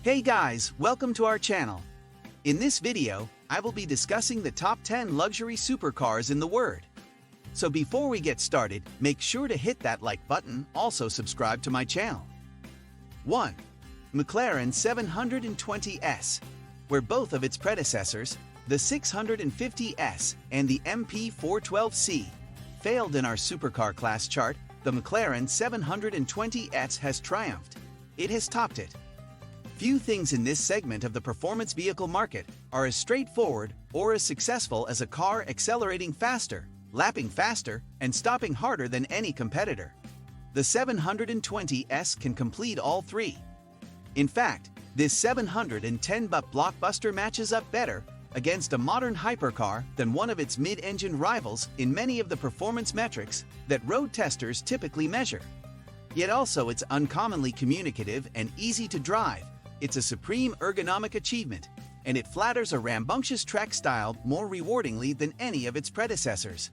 Hey guys, welcome to our channel. In this video, I will be discussing the top 10 luxury supercars in the world. So before we get started, make sure to hit that like button, also subscribe to my channel. 1. McLaren 720S, where both of its predecessors, the 650S and the MP412C, failed in our supercar class chart, the McLaren 720S has triumphed. It has topped it. Few things in this segment of the performance vehicle market are as straightforward or as successful as a car accelerating faster, lapping faster, and stopping harder than any competitor. The 720S can complete all three. In fact, this 710 blockbuster matches up better against a modern hypercar than one of its mid-engine rivals in many of the performance metrics that road testers typically measure. Yet also it's uncommonly communicative and easy to drive. It's a supreme ergonomic achievement, and it flatters a rambunctious track style more rewardingly than any of its predecessors.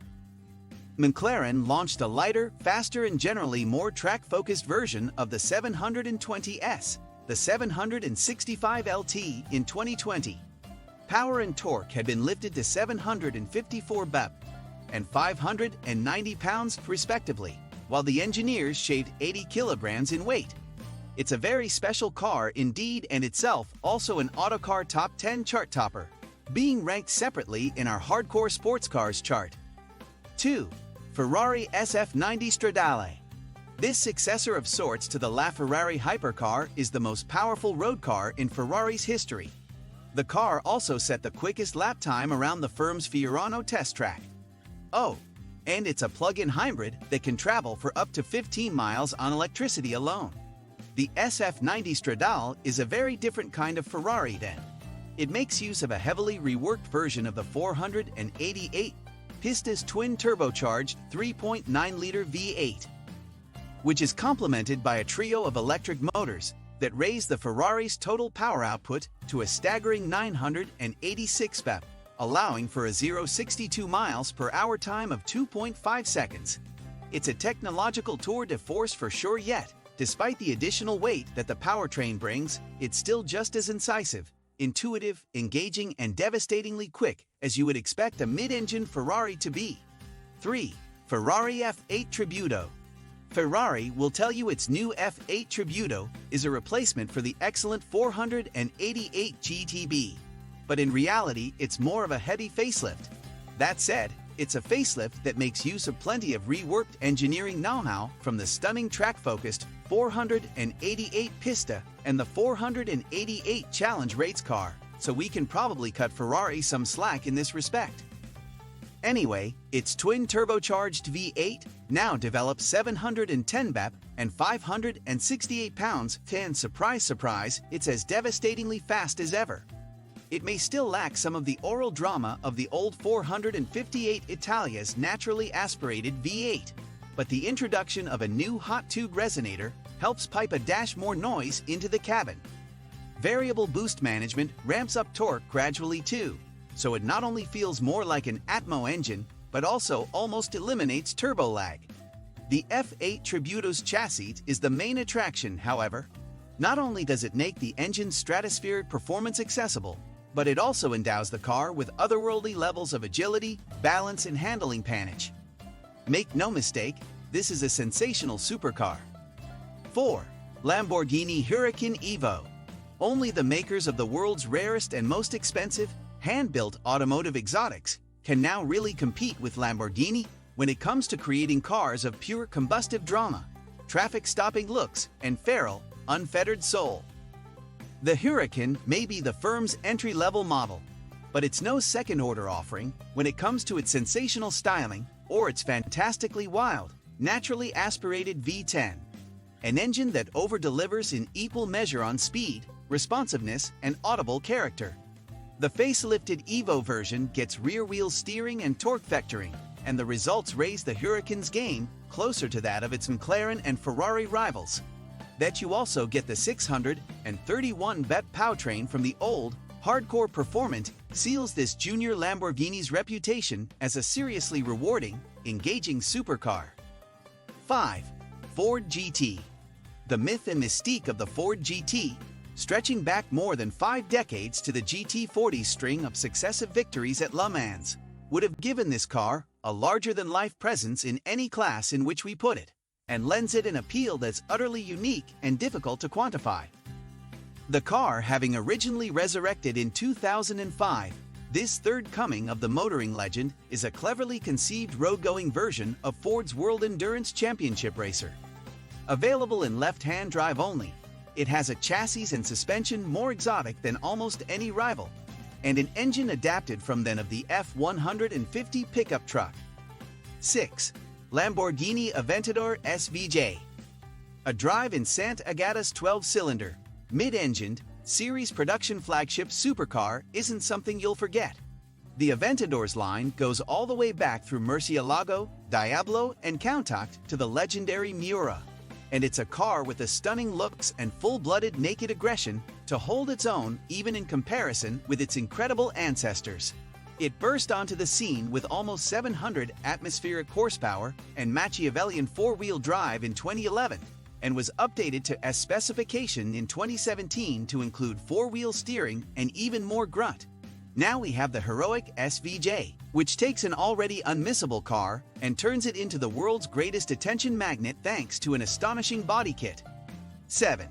McLaren launched a lighter, faster and generally more track-focused version of the 720S, the 765LT, in 2020. Power and torque had been lifted to 754 bp and 590 pounds respectively, while the engineers shaved 80 kilograms in weight. It's a very special car indeed, and itself also an Autocar Top 10 chart topper, being ranked separately in our Hardcore Sports Cars chart. 2. Ferrari SF90 Stradale. This successor of sorts to the LaFerrari hypercar is the most powerful road car in Ferrari's history. The car also set the quickest lap time around the firm's Fiorano test track. Oh, and it's a plug-in hybrid that can travel for up to 15 miles on electricity alone. The SF90 Stradale is a very different kind of Ferrari then. It makes use of a heavily reworked version of the 488 Pistas twin-turbocharged 3.9-liter V8, which is complemented by a trio of electric motors that raise the Ferrari's total power output to a staggering 986 bp, allowing for a 0-62 miles per hour time of 2.5 seconds. It's a technological tour de force for sure, yet despite the additional weight that the powertrain brings, it's still just as incisive, intuitive, engaging, and devastatingly quick as you would expect a mid-engine Ferrari to be. 3. Ferrari F8 Tributo. Ferrari will tell you its new F8 Tributo is a replacement for the excellent 488 GTB, but in reality it's more of a heavy facelift. That said, it's a facelift that makes use of plenty of reworked engineering know-how from the stunning track-focused 488 Pista and the 488 Challenge race car, so we can probably cut Ferrari some slack in this respect. Anyway, its twin-turbocharged V8 now develops 710 bp and 568 pounds, and surprise, surprise, it's as devastatingly fast as ever. It may still lack some of the oral drama of the old 458 Italia's naturally aspirated V8, but the introduction of a new hot tube resonator helps pipe a dash more noise into the cabin. Variable boost management ramps up torque gradually too, so it not only feels more like an Atmo engine, but also almost eliminates turbo lag. The F8 Tributo's chassis is the main attraction, however. Not only does it make the engine's stratospheric performance accessible, but it also endows the car with otherworldly levels of agility, balance, and handling panache. Make no mistake, this is a sensational supercar. 4. Lamborghini Huracán Evo. Only the makers of the world's rarest and most expensive, hand-built automotive exotics can now really compete with Lamborghini when it comes to creating cars of pure combustive drama, traffic-stopping looks, and feral, unfettered soul. The Huracán may be the firm's entry-level model, but it's no second-order offering when it comes to its sensational styling or its fantastically wild, naturally aspirated V10, an engine that over-delivers in equal measure on speed, responsiveness, and audible character. The facelifted Evo version gets rear-wheel steering and torque vectoring, and the results raise the Huracan's game closer to that of its McLaren and Ferrari rivals. That you also get the 631 bp powertrain from the old, hardcore performant seals this junior Lamborghini's reputation as a seriously rewarding, engaging supercar. 5. Ford GT. The myth and mystique of the Ford GT stretching back more than 5 decades to the GT40's string of successive victories at Le Mans, would have given this car a larger-than-life presence in any class in which we put it, and lends it an appeal that's utterly unique and difficult to quantify. The car having originally resurrected in 2005, this third coming of the motoring legend is a cleverly conceived road-going version of Ford's World Endurance Championship racer. Available in left-hand drive only, it has a chassis and suspension more exotic than almost any rival, and an engine adapted from that of the F-150 pickup truck. 6. Lamborghini Aventador SVJ. A drive-in Santa Agata's 12-cylinder, mid-engined, series production flagship supercar isn't something you'll forget. The Aventador's line goes all the way back through Murcielago, Diablo, and Countach to the legendary Miura, and it's a car with the stunning looks and full-blooded naked aggression to hold its own even in comparison with its incredible ancestors. It burst onto the scene with almost 700 atmospheric horsepower and Machiavellian four-wheel drive in 2011, and was updated to S specification in 2017 to include four-wheel steering and even more grunt. Now we have the heroic SVJ, which takes an already unmissable car and turns it into the world's greatest attention magnet thanks to an astonishing body kit. 7.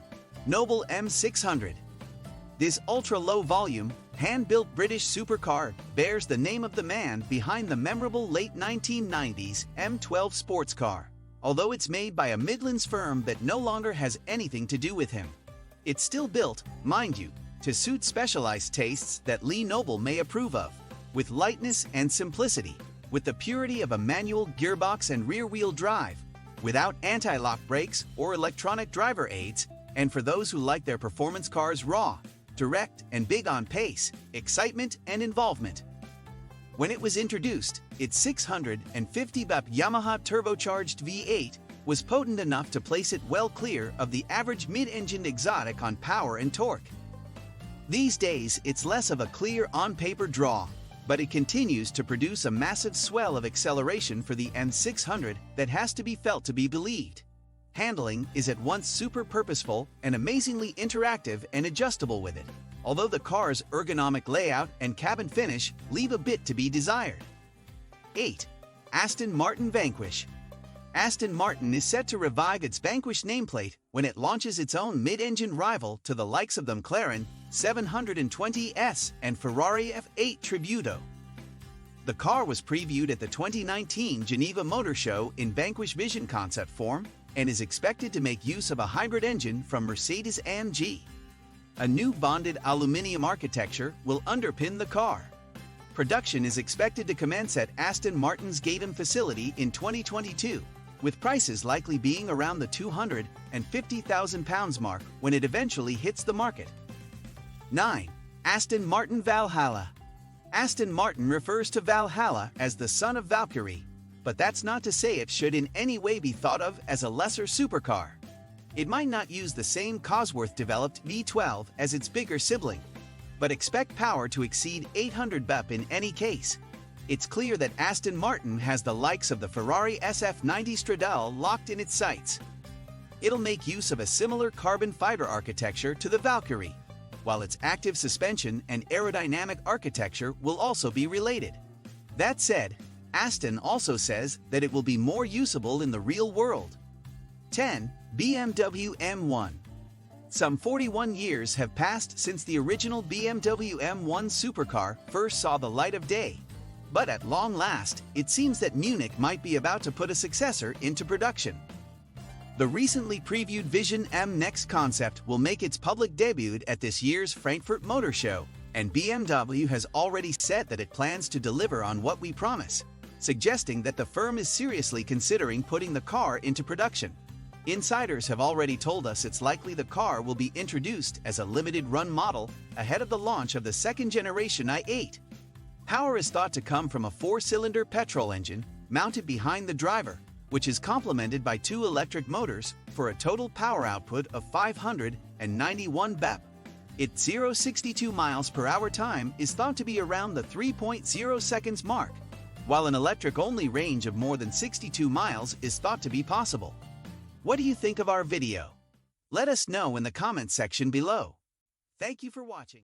Noble M600. This ultra-low-volume, hand-built British supercar bears the name of the man behind the memorable late 1990s M12 sports car, although it's made by a Midlands firm that no longer has anything to do with him. It's still built, mind you, to suit specialized tastes that Lee Noble may approve of, with lightness and simplicity, with the purity of a manual gearbox and rear-wheel drive, without anti-lock brakes or electronic driver aids, and for those who like their performance cars raw, direct, and big on pace, excitement, and involvement. When it was introduced, its 650 bp Yamaha turbocharged V8 was potent enough to place it well clear of the average mid-engined exotic on power and torque. These days, it's less of a clear on-paper draw, but it continues to produce a massive swell of acceleration for the M600 that has to be felt to be believed. Handling is at once super purposeful and amazingly interactive and adjustable with it, although the car's ergonomic layout and cabin finish leave a bit to be desired. 8. Aston Martin Vanquish. Aston Martin is set to revive its Vanquish nameplate when it launches its own mid-engine rival to the likes of the McLaren 720S and Ferrari F8 Tributo. The car was previewed at the 2019 Geneva Motor Show in Vanquish Vision concept form and is expected to make use of a hybrid engine from Mercedes-AMG. A new bonded aluminium architecture will underpin the car. Production is expected to commence at Aston Martin's Gaydon facility in 2022, with prices likely being around the £250,000 mark when it eventually hits the market. 9. Aston Martin Valhalla. Aston Martin refers to Valhalla as the son of Valkyrie, but that's not to say it should in any way be thought of as a lesser supercar. It might not use the same Cosworth-developed V12 as its bigger sibling, but expect power to exceed 800 bp in any case. It's clear that Aston Martin has the likes of the Ferrari SF90 Stradale locked in its sights. It'll make use of a similar carbon fiber architecture to the Valkyrie, while its active suspension and aerodynamic architecture will also be related. That said, Aston also says that it will be more usable in the real world. 10. BMW M1. Some 41 years have passed since the original BMW M1 supercar first saw the light of day. But at long last, it seems that Munich might be about to put a successor into production. The recently previewed Vision M Next concept will make its public debut at this year's Frankfurt Motor Show, and BMW has already said that it plans to deliver on what we promise, suggesting that the firm is seriously considering putting the car into production. Insiders have already told us it's likely the car will be introduced as a limited-run model ahead of the launch of the second-generation i8. Power is thought to come from a 4-cylinder petrol engine mounted behind the driver, which is complemented by 2 electric motors for a total power output of 591 bp. Its 0-62 miles per hour time is thought to be around the 3.0 seconds mark, while an electric-only range of more than 62 miles is thought to be possible. What do you think of our video? Let us know in the comments section below. Thank you for watching.